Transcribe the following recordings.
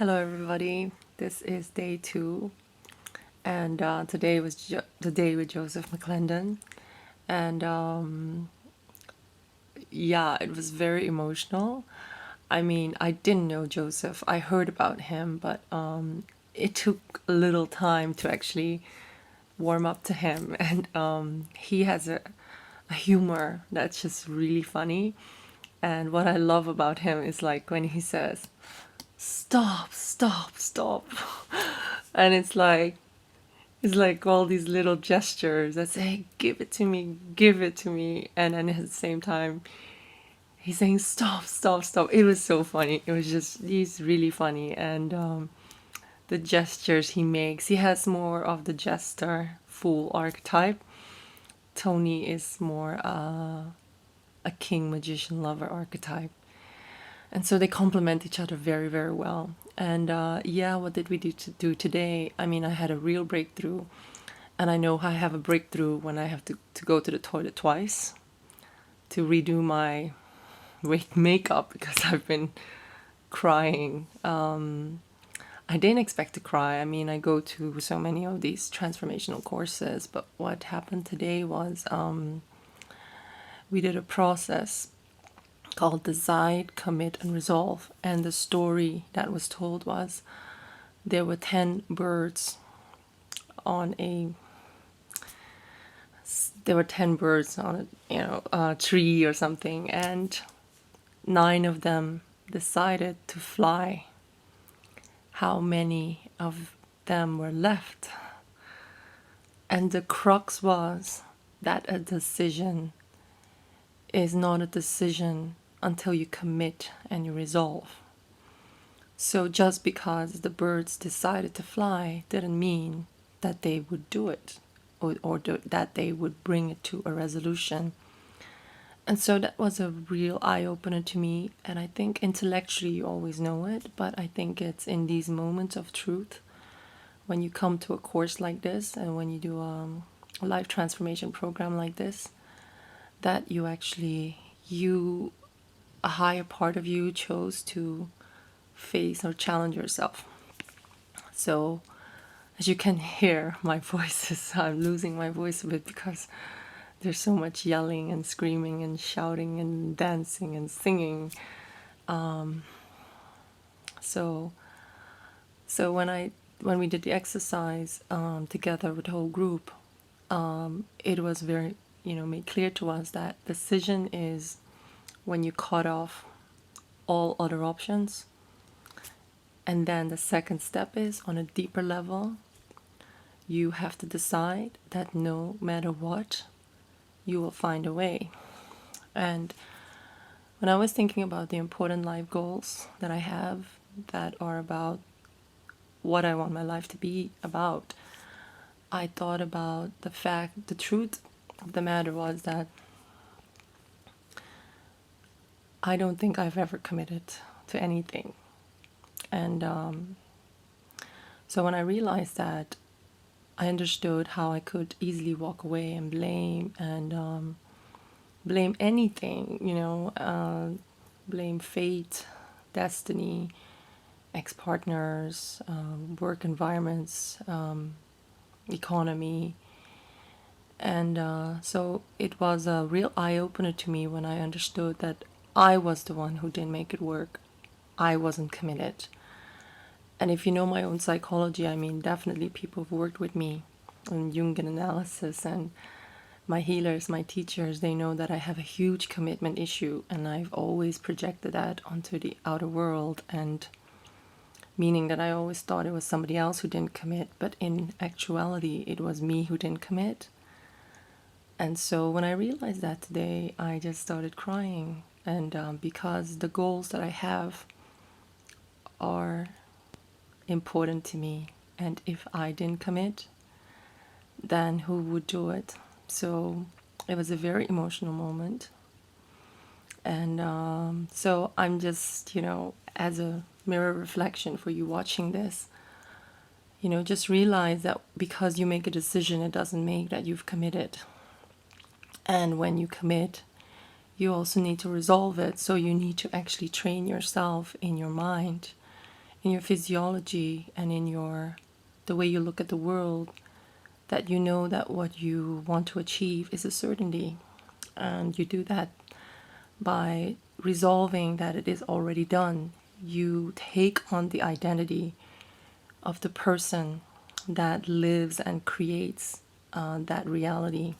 Hello, everybody. This is day 2, and today was the day with Joseph McClendon. And yeah, it was very emotional. I mean, I didn't know Joseph, I heard about him, but it took a little time to actually warm up to him. And he has a humor that's just really funny. And what I love about him is like when he says, stop, stop, stop. And it's like all these little gestures that say, give it to me, give it to me. And then at the same time, he's saying, stop, stop, stop. It was so funny. He's really funny. And the gestures he makes, he has more of the jester fool archetype. Tony is more a king, magician, lover archetype. And so they complement each other very, very well. And yeah, what did we do today? I mean, I had a real breakthrough. And I know I have a breakthrough when I have to go to the toilet twice to redo my makeup because I've been crying. I didn't expect to cry. I mean, I go to so many of these transformational courses, but what happened today was we did a process called Decide, Commit, and Resolve. And the story that was told was there were 10 birds on a a tree or something, and 9 of them decided to fly. How many of them were left? And the crux was that a decision is not a decision until you commit and you resolve. So just because the birds decided to fly didn't mean that they would do it, or that they would bring it to a resolution. And so that was a real eye-opener to me. And I think intellectually you always know it, but I think it's in these moments of truth, when you come to a course like this and when you do a life transformation program like this, that a higher part of you chose to face or challenge yourself. So as you can hear, my voice I'm losing my voice a bit because there's so much yelling and screaming and shouting and dancing and singing. So when we did the exercise together with the whole group, it was very made clear to us that decision is when you cut off all other options. And then the second step is, on a deeper level, you have to decide that no matter what, you will find a way. And when I was thinking about the important life goals that I have that are about what I want my life to be about, I thought about the truth of the matter was that I don't think I've ever committed to anything. And so when I realized that, I understood how I could easily walk away and blame anything, blame fate, destiny, ex-partners, work environments, economy. And so it was a real eye-opener to me when I understood that I was the one who didn't make it work. I wasn't committed. And if you know my own psychology, I mean, definitely people who've worked with me on Jungian analysis and my healers, my teachers, they know that I have a huge commitment issue, and I've always projected that onto the outer world, and meaning that I always thought it was somebody else who didn't commit, but in actuality, it was me who didn't commit. And so when I realized that today, I just started crying. And because the goals that I have are important to me, and if I didn't commit, then who would do it? So it was a very emotional moment. And so I'm just, as a mirror reflection for you watching this, just realize that because you make a decision, it doesn't make that you've committed. And when you commit, you also need to resolve it. So you need to actually train yourself in your mind in your physiology and in your the way you look at the world, that you know that what you want to achieve is a certainty, and you do that by resolving that it is already done. You take on the identity of the person that lives and creates that reality.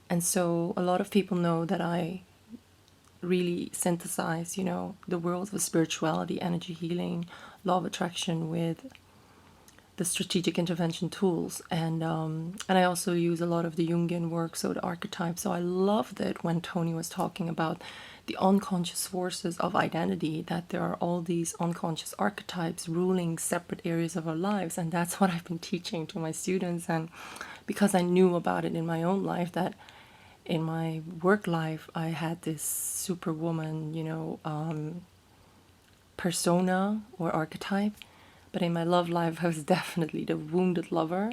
And so a lot of people know that I really synthesize, the worlds of spirituality, energy healing, law of attraction with the strategic intervention tools, and I also use a lot of the Jungian work, so the archetypes. So I loved it when Tony was talking about the unconscious forces of identity, that there are all these unconscious archetypes ruling separate areas of our lives, and that's what I've been teaching to my students. And because I knew about it in my own life, that in my work life I had this superwoman, persona or archetype, but in my love life I was definitely the wounded lover.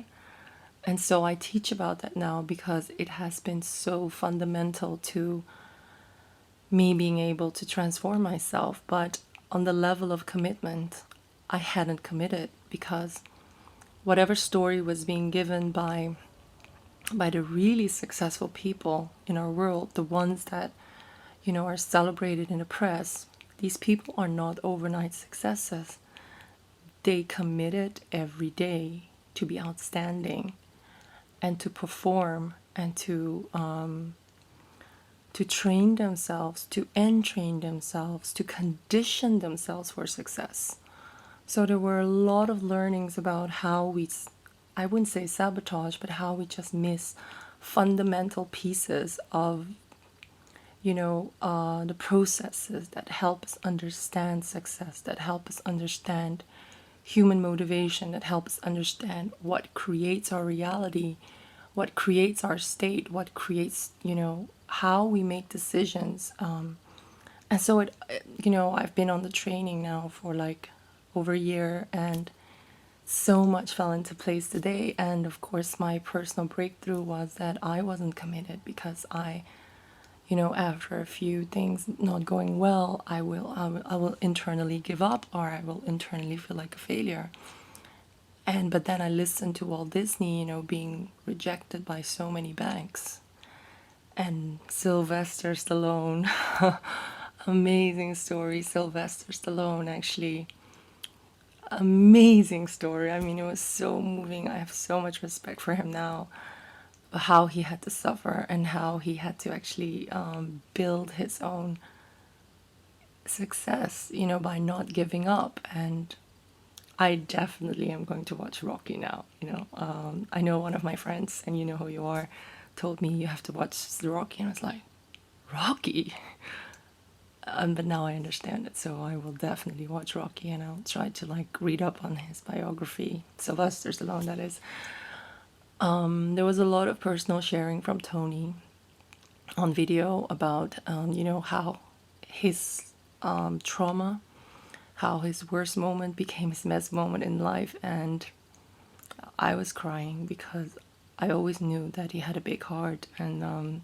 And so I teach about that now because it has been so fundamental to me being able to transform myself. But on the level of commitment, I hadn't committed, because whatever story was being given by the really successful people in our world, the ones that are celebrated in the press, these people are not overnight successes. They committed every day to be outstanding and to perform and to train themselves, to entrain themselves, to condition themselves for success. So there were a lot of learnings about how we, I wouldn't say sabotage, but how we just miss fundamental pieces of, the processes that help us understand success, that help us understand human motivation, that help us understand what creates our reality, what creates our state, what creates, how we make decisions. And so I've been on the training now for like over a year, and so much fell into place today. And of course, my personal breakthrough was that I wasn't committed, because after a few things not going well, I will internally give up, or I will internally feel like a failure. But then I listened to Walt Disney, being rejected by so many banks, and Sylvester Stallone. Amazing story. Sylvester Stallone, actually, amazing story. I mean, it was so moving. I have so much respect for him now, how he had to suffer and how he had to actually build his own success, by not giving up. And I definitely am going to watch Rocky now. I know one of my friends, and you know who you are, told me you have to watch the Rocky, and I was like, Rocky? But now I understand it, so I will definitely watch Rocky, and I'll try to read up on his biography, Sylvester Stallone, that is. There was a lot of personal sharing from Tony on video about, how his trauma, how his worst moment became his best moment in life. And I was crying because I always knew that he had a big heart. And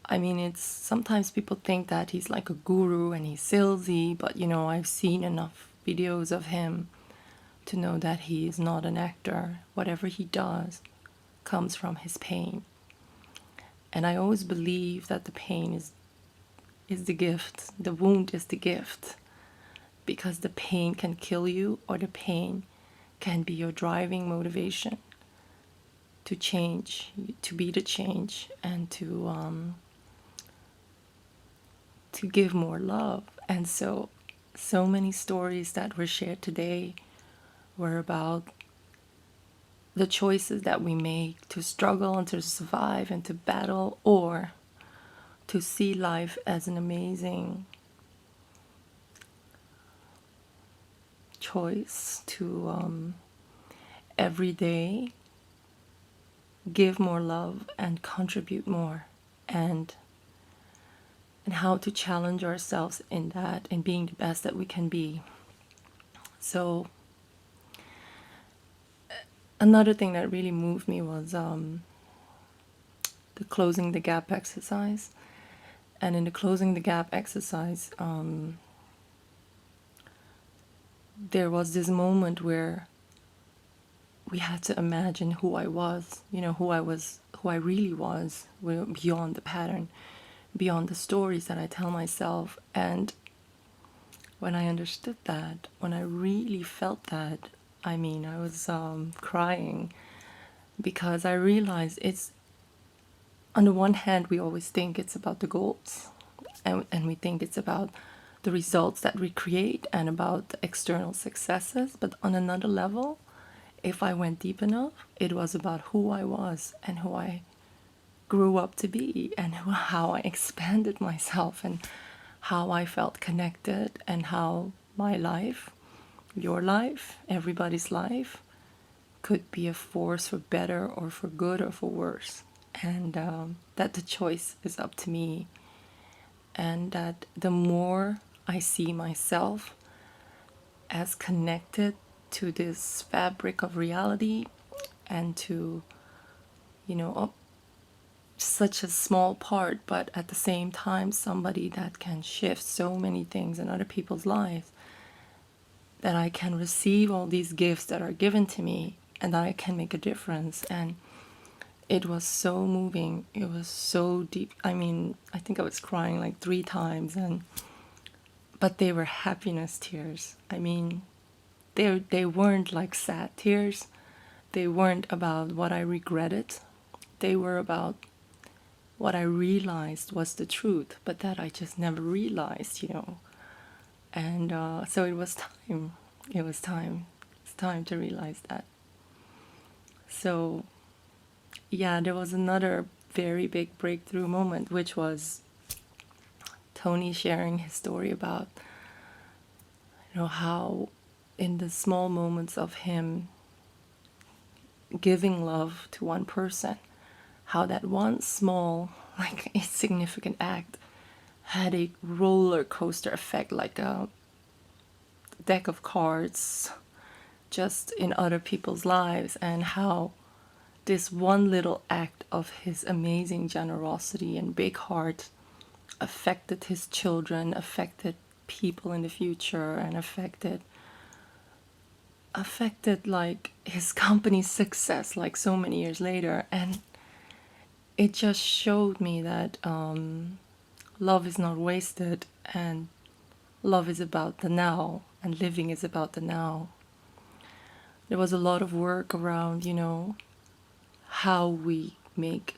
I mean, it's sometimes people think that he's like a guru and he's salesy, but I've seen enough videos of him to know that he is not an actor. Whatever he does comes from his pain. And I always believe that the pain is the gift. The wound is the gift. Because the pain can kill you, or the pain can be your driving motivation to change, to be the change, and to give more love. And so many stories that were shared today were about the choices that we make to struggle and to survive and to battle, or to see life as an amazing choice to every day give more love and contribute more, and how to challenge ourselves in that and being the best that we can be. So another thing that really moved me was the closing the gap exercise. And in the closing the gap exercise, there was this moment where we had to imagine who I was, who I really was, beyond the pattern, beyond the stories that I tell myself. And when I understood that, when I really felt that, I mean, I was crying, because I realized it's, on the one hand, we always think it's about the goals, and we think it's about the results that we create and about the external successes. But on another level, if I went deep enough, it was about who I was and who I grew up to be, and how I expanded myself, and how I felt connected, and how my life, your life, everybody's life could be a force for better or for good or for worse. And that the choice is up to me. And that the more I see myself as connected to this fabric of reality, and to, such a small part, but at the same time, somebody that can shift so many things in other people's lives, that I can receive all these gifts that are given to me, and that I can make a difference. And it was so moving. It was so deep. I mean, I think I was crying like 3 times, but they were happiness tears. I mean, they weren't like sad tears. They weren't about what I regretted. They were about what I realized was the truth, but that I just never realized. And so it was time. It was time. It's time to realize that. So, yeah, there was another very big breakthrough moment, which was Tony sharing his story about, how in the small moments of him giving love to one person, how that one small, like, insignificant act had a roller coaster effect, like a deck of cards just in other people's lives, and how this one little act of his amazing generosity and big heart affected his children, affected people in the future, and affected like his company's success, like so many years later. And it just showed me that love is not wasted, and love is about the now, and living is about the now. There was a lot of work around, how we make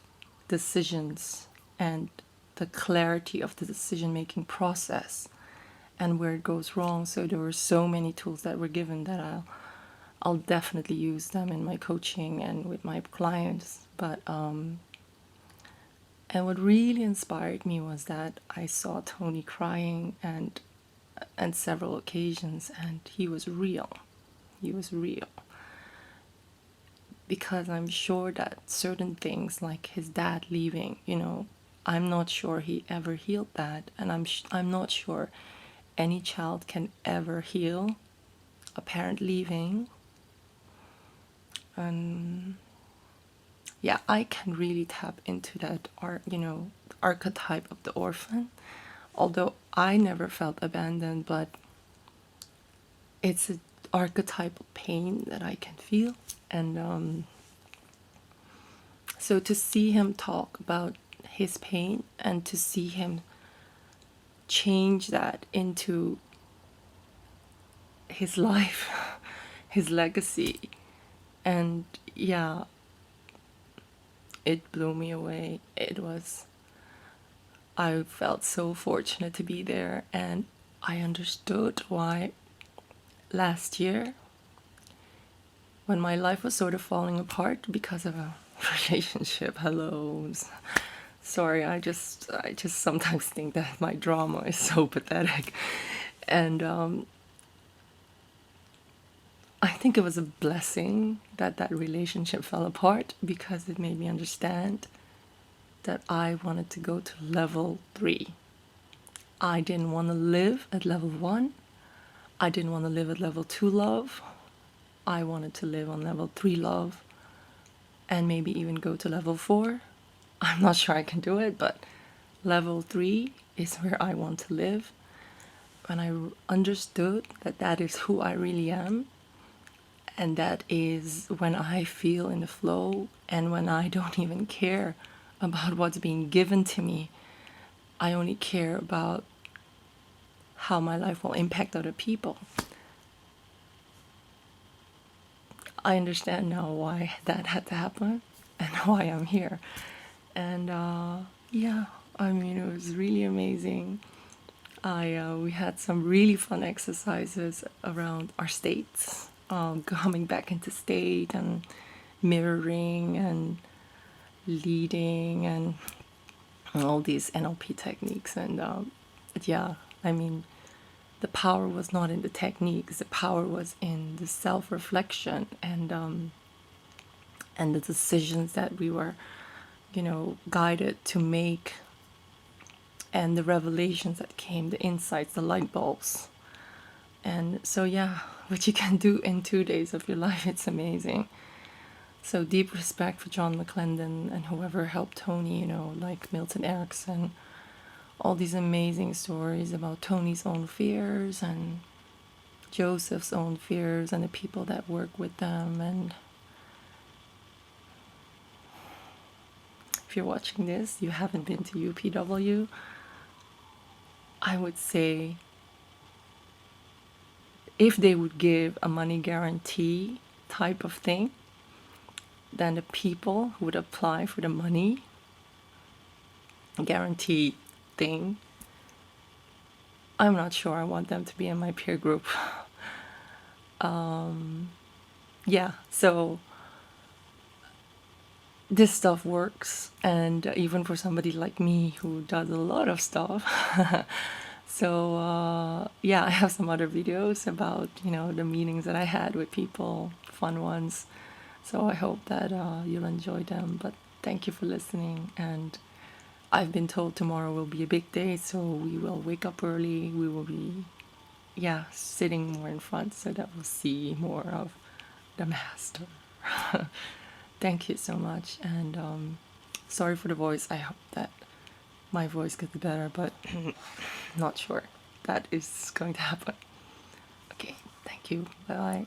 decisions, and the clarity of the decision-making process, and where it goes wrong. So there were so many tools that were given that I'll definitely use them in my coaching and with my clients. But and what really inspired me was that I saw Tony crying, and several occasions, and he was real. He was real. Because I'm sure that certain things, like his dad leaving, I'm not sure he ever healed that, and I'm not sure any child can ever heal a parent leaving. And yeah, I can really tap into that archetype of the orphan, although I never felt abandoned, but it's an archetypal pain that I can feel. And so to see him talk about his pain, and to see him change that into his life, his legacy, and yeah, it blew me away. I felt so fortunate to be there, and I understood why last year, when my life was sort of falling apart because of a relationship. Hello. Sorry, I just sometimes think that my drama is so pathetic. And I think it was a blessing that relationship fell apart, because it made me understand that I wanted to go to level 3. I didn't want to live at level 1. I didn't want to live at level 2 love. I wanted to live on level 3 love, and maybe even go to level 4. I'm not sure I can do it, but level 3 is where I want to live. when I understood that that is who I really am, and that is when I feel in the flow and when I don't even care about what's being given to me. I only care about how my life will impact other people. I understand now why that had to happen and why I'm here. And yeah, I mean, it was really amazing. We had some really fun exercises around our states, coming back into state and mirroring and leading and all these NLP techniques. And yeah, I mean, the power was not in the techniques. The power was in the self-reflection and the decisions that we were, guided to make, and the revelations that came, the insights, the light bulbs. And so, yeah, what you can do in 2 days of your life, it's amazing. So deep respect for John McClendon and whoever helped Tony, like Milton Erickson. All these amazing stories about Tony's own fears and Joseph's own fears and the people that work with them. And if you're watching this, you haven't been to UPW, I would say if they would give a money guarantee type of thing, then the people who would apply for the money guarantee thing, I'm not sure I want them to be in my peer group. Yeah, so this stuff works, and even for somebody like me who does a lot of stuff. So yeah, I have some other videos about the meetings that I had with people, fun ones. So I hope that you'll enjoy them. But thank you for listening. And I've been told tomorrow will be a big day, so we will wake up early. We will be, yeah, sitting more in front so that we'll see more of the master. Thank you so much. And sorry for the voice. I hope that my voice gets better, but not sure that is going to happen. Okay, thank you. Bye bye.